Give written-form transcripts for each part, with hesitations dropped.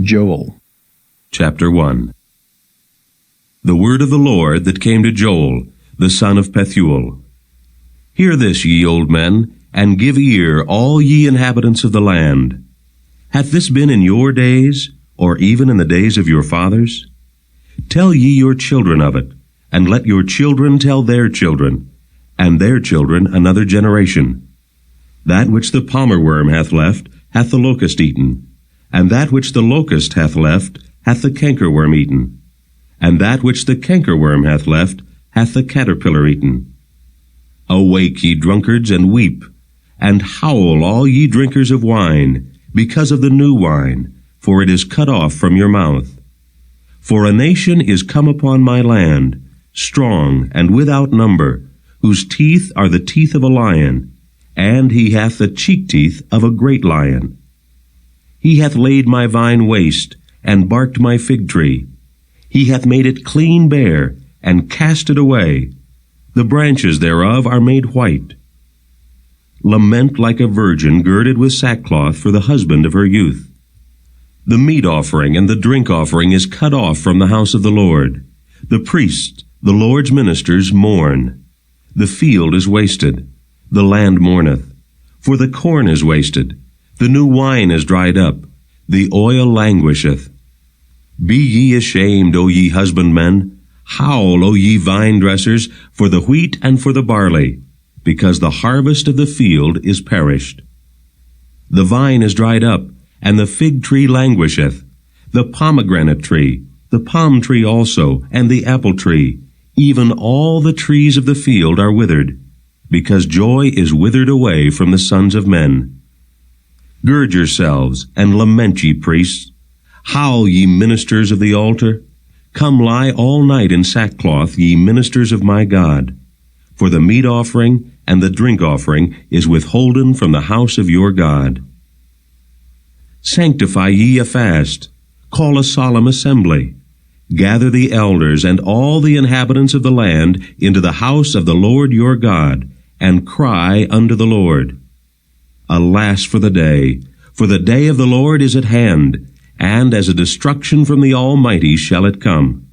Joel. Chapter 1. The word of the Lord that came to Joel, the son of Pethuel. Hear this, ye old men, and give ear, all ye inhabitants of the land. Hath this been in your days, or even in the days of your fathers? Tell ye your children of it, and let your children tell their children, and their children another generation. That which the palmerworm hath left, hath the locust eaten, and that which the locust hath left, hath the cankerworm eaten, and that which the cankerworm hath left, hath the caterpillar eaten. Awake, ye drunkards, and weep, and howl, all ye drinkers of wine, because of the new wine, for it is cut off from your mouth. For a nation is come upon my land, strong and without number, whose teeth are the teeth of a lion, and he hath the cheek teeth of a great lion. He hath laid my vine waste, and barked my fig tree. He hath made it clean bare, and cast it away. The branches thereof are made white. Lament like a virgin girded with sackcloth for the husband of her youth. The meat offering and the drink offering is cut off from the house of the Lord. The priests, the Lord's ministers, mourn. The field is wasted, the land mourneth. For the corn is wasted, the new wine is dried up, the oil languisheth. Be ye ashamed, O ye husbandmen, howl, O ye vine dressers, for the wheat and for the barley, because the harvest of the field is perished. The vine is dried up, and the fig tree languisheth, the pomegranate tree, the palm tree also, and the apple tree, even all the trees of the field are withered, because joy is withered away from the sons of men. Gird yourselves, and lament, ye priests. Howl, ye ministers of the altar. Come lie all night in sackcloth, ye ministers of my God. For the meat offering and the drink offering is withholden from the house of your God. Sanctify ye a fast. Call a solemn assembly. Gather the elders and all the inhabitants of the land into the house of the Lord your God, and cry unto the Lord. Alas for the day of the Lord is at hand, and as a destruction from the Almighty shall it come.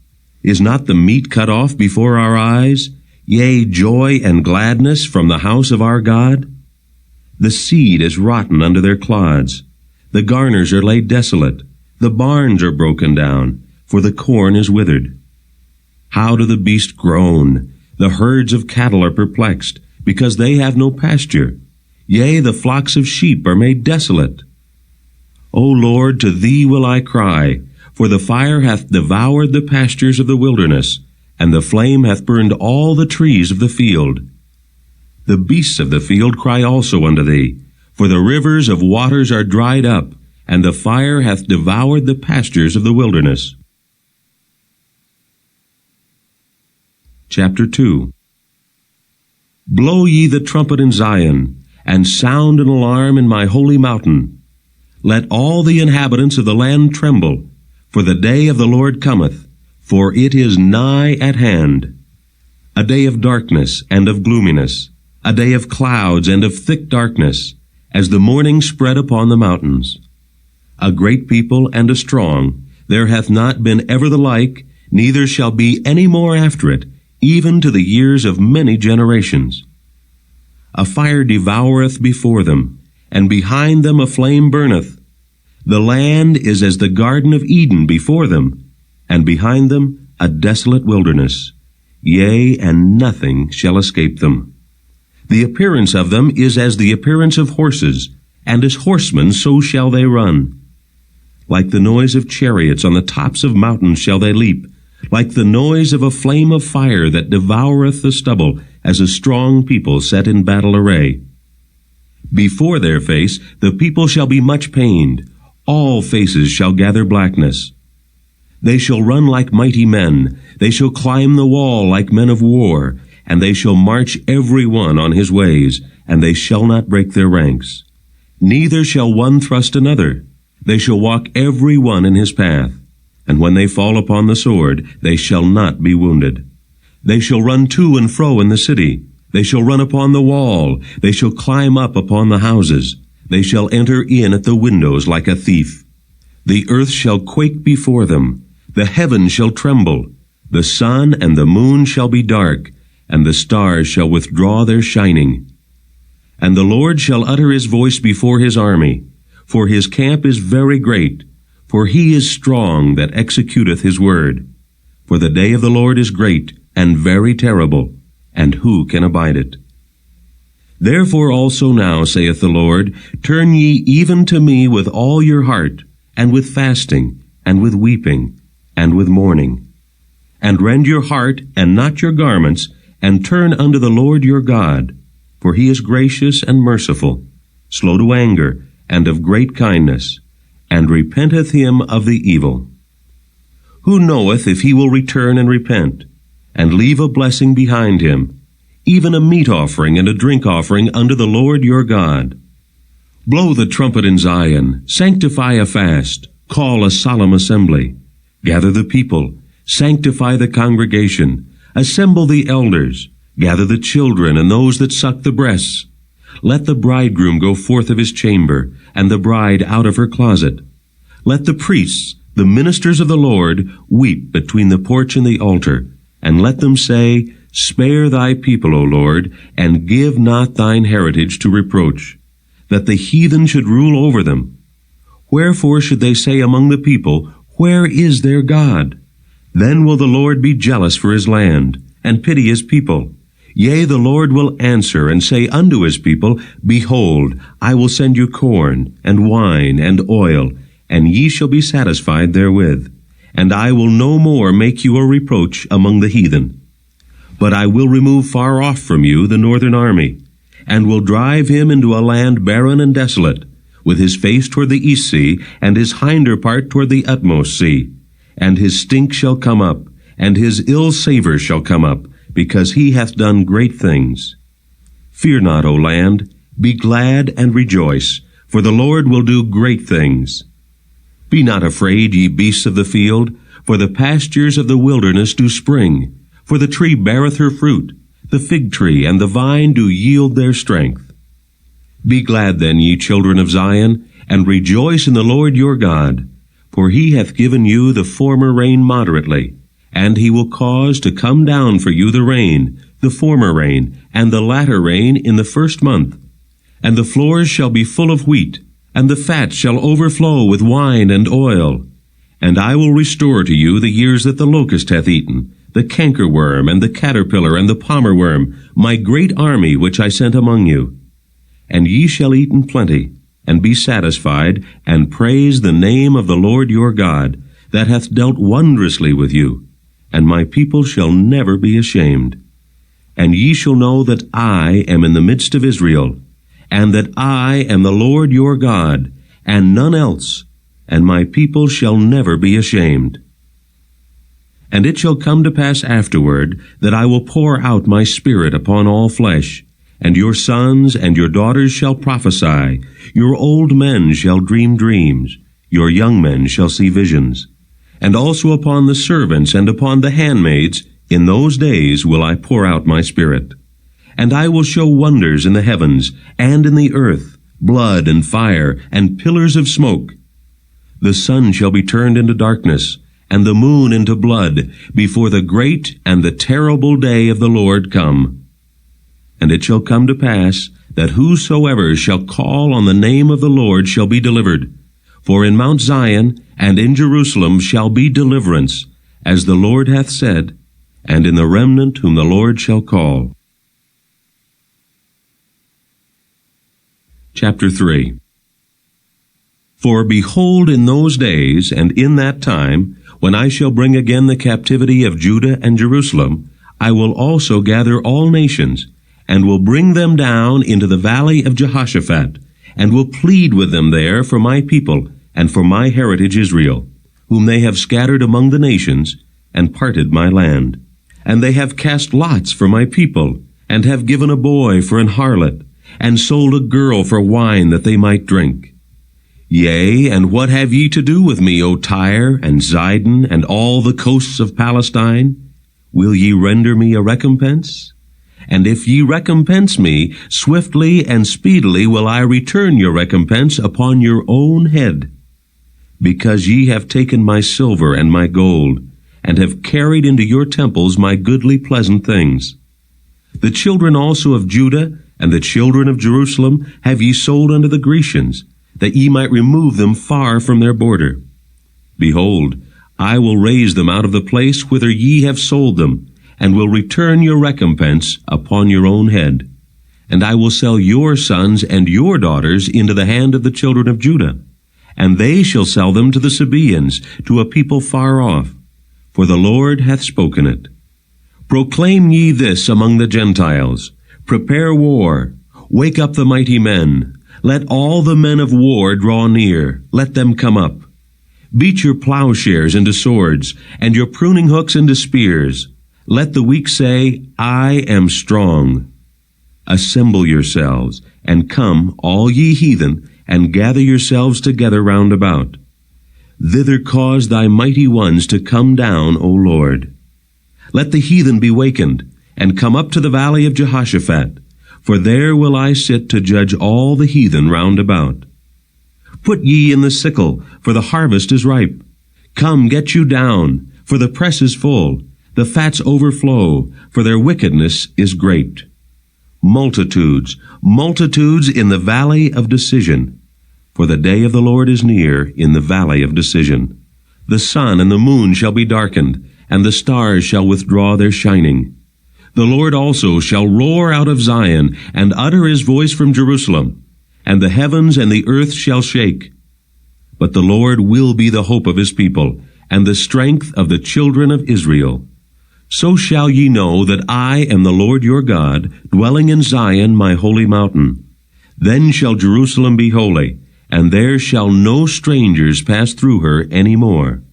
Is not the meat cut off before our eyes? Yea, joy and gladness from the house of our God? The seed is rotten under their clods. The garners are laid desolate. The barns are broken down, for the corn is withered. How do the beasts groan? The herds of cattle are perplexed, because they have no pasture. Yea, the flocks of sheep are made desolate. O Lord, to thee will I cry, for the fire hath devoured the pastures of the wilderness, and the flame hath burned all the trees of the field. The beasts of the field cry also unto thee, for the rivers of waters are dried up, and the fire hath devoured the pastures of the wilderness. Chapter 2. Blow ye the trumpet in Zion, and sound an alarm in my holy mountain. Let all the inhabitants of the land tremble, for the day of the Lord cometh, for it is nigh at hand. A day of darkness and of gloominess, a day of clouds and of thick darkness, as the morning spread upon the mountains. A great people and a strong, there hath not been ever the like, neither shall be any more after it, even to the years of many generations. A fire devoureth before them, and behind them a flame burneth. The land is as the Garden of Eden before them, and behind them a desolate wilderness. Yea, and nothing shall escape them. The appearance of them is as the appearance of horses, and as horsemen so shall they run. Like the noise of chariots on the tops of mountains shall they leap, like the noise of a flame of fire that devoureth the stubble, as a strong people set in battle array. Before their face the people shall be much pained, all faces shall gather blackness. They shall run like mighty men, they shall climb the wall like men of war, and they shall march every one on his ways, and they shall not break their ranks. Neither shall one thrust another, they shall walk every one in his path. And when they fall upon the sword, they shall not be wounded. They shall run to and fro in the city. They shall run upon the wall. They shall climb up upon the houses. They shall enter in at the windows like a thief. The earth shall quake before them, the heavens shall tremble, the sun and the moon shall be dark, and the stars shall withdraw their shining. And the Lord shall utter his voice before his army, for his camp is very great, for he is strong that executeth his word. For the day of the Lord is great, and very terrible, and who can abide it? Therefore also now, saith the Lord, turn ye even to me with all your heart, and with fasting, and with weeping, and with mourning. And rend your heart, and not your garments, and turn unto the Lord your God. For he is gracious and merciful, slow to anger, and of great kindness, and repenteth him of the evil. Who knoweth if he will return and repent, and leave a blessing behind him, even a meat offering and a drink offering unto the Lord your God? Blow the trumpet in Zion, sanctify a fast, call a solemn assembly. Gather the people, sanctify the congregation, assemble the elders, gather the children and those that suck the breasts. Let the bridegroom go forth of his chamber, and the bride out of her closet. Let the priests, the ministers of the Lord, weep between the porch and the altar, and let them say, Spare thy people, O Lord, and give not thine heritage to reproach, that the heathen should rule over them. Wherefore should they say among the people, Where is their God? Then will the Lord be jealous for his land, and pity his people. Yea, the Lord will answer and say unto his people, Behold, I will send you corn, and wine, and oil, and ye shall be satisfied therewith. And I will no more make you a reproach among the heathen. But I will remove far off from you the northern army, and will drive him into a land barren and desolate, with his face toward the east sea, and his hinder part toward the utmost sea. And his stink shall come up, and his ill savor shall come up, because he hath done great things. Fear not, O land, be glad and rejoice, for the Lord will do great things. Be not afraid, ye beasts of the field, for the pastures of the wilderness do spring. For the tree beareth her fruit, the fig tree and the vine do yield their strength. Be glad then, ye children of Zion, and rejoice in the Lord your God. For he hath given you the former rain moderately, and he will cause to come down for you the rain, the former rain, and the latter rain in the first month. And the floors shall be full of wheat, and the fat shall overflow with wine and oil. And I will restore to you the years that the locust hath eaten, the cankerworm, and the caterpillar, and the palmerworm, my great army which I sent among you. And ye shall eat in plenty, and be satisfied, and praise the name of the Lord your God, that hath dealt wondrously with you. And my people shall never be ashamed. And ye shall know that I am in the midst of Israel, and that I am the Lord your God, and none else, and my people shall never be ashamed. And it shall come to pass afterward, that I will pour out my Spirit upon all flesh, and your sons and your daughters shall prophesy, your old men shall dream dreams, your young men shall see visions. And also upon the servants and upon the handmaids, in those days will I pour out my Spirit. And I will show wonders in the heavens and in the earth, blood and fire and pillars of smoke. The sun shall be turned into darkness, and the moon into blood, before the great and the terrible day of the Lord come. And it shall come to pass, that whosoever shall call on the name of the Lord shall be delivered. For in Mount Zion and in Jerusalem shall be deliverance, as the Lord hath said, and in the remnant whom the Lord shall call. Chapter 3. For behold, in those days and in that time, when I shall bring again the captivity of Judah and Jerusalem, I will also gather all nations, and will bring them down into the valley of Jehoshaphat, and will plead with them there for my people, and for my heritage Israel, whom they have scattered among the nations, and parted my land. And they have cast lots for my people, and have given a boy for an harlot, and sold a girl for wine that they might drink. Yea, and what have ye to do with me, O Tyre, and Zidon, and all the coasts of Palestine? Will ye render me a recompense? And if ye recompense me, swiftly and speedily will I return your recompense upon your own head. because ye have taken my silver and my gold, and have carried into your temples my goodly pleasant things. The children also of Judah and the children of Jerusalem have ye sold unto the Grecians, that ye might remove them far from their border. Behold, I will raise them out of the place whither ye have sold them, and will return your recompense upon your own head. And I will sell your sons and your daughters into the hand of the children of Judah, and they shall sell them to the Sabaeans, to a people far off. For the Lord hath spoken it. Proclaim ye this among the Gentiles. Prepare war. Wake up the mighty men. Let all the men of war draw near. Let them come up. Beat your plowshares into swords, and your pruning hooks into spears. Let the weak say, I am strong. Assemble yourselves, and come, all ye heathen, and gather yourselves together round about. Thither cause thy mighty ones to come down, O Lord. Let the heathen be wakened, and come up to the valley of Jehoshaphat, for there will I sit to judge all the heathen round about. Put ye in the sickle, for the harvest is ripe. Come, get you down, for the press is full. The fats overflow, for their wickedness is great. Multitudes, multitudes in the valley of decision. For the day of the Lord is near in the valley of decision. The sun and the moon shall be darkened, and the stars shall withdraw their shining. The Lord also shall roar out of Zion, and utter his voice from Jerusalem, and the heavens and the earth shall shake. But the Lord will be the hope of his people, and the strength of the children of Israel. So shall ye know that I am the Lord your God, dwelling in Zion my holy mountain. Then shall Jerusalem be holy, and there shall no strangers pass through her any more.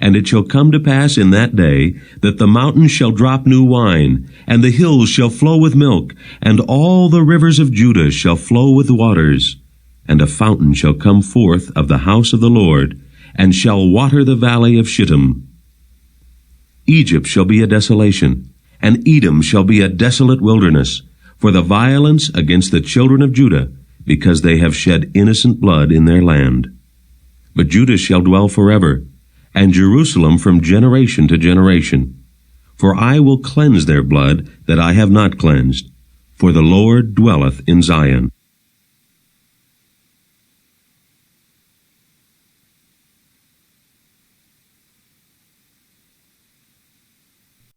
And it shall come to pass in that day, that the mountains shall drop new wine, and the hills shall flow with milk, and all the rivers of Judah shall flow with waters. And a fountain shall come forth of the house of the Lord, and shall water the valley of Shittim. Egypt shall be a desolation, and Edom shall be a desolate wilderness, for the violence against the children of Judah, because they have shed innocent blood in their land. But Judah shall dwell forever, and Jerusalem from generation to generation. For I will cleanse their blood that I have not cleansed, for the Lord dwelleth in Zion.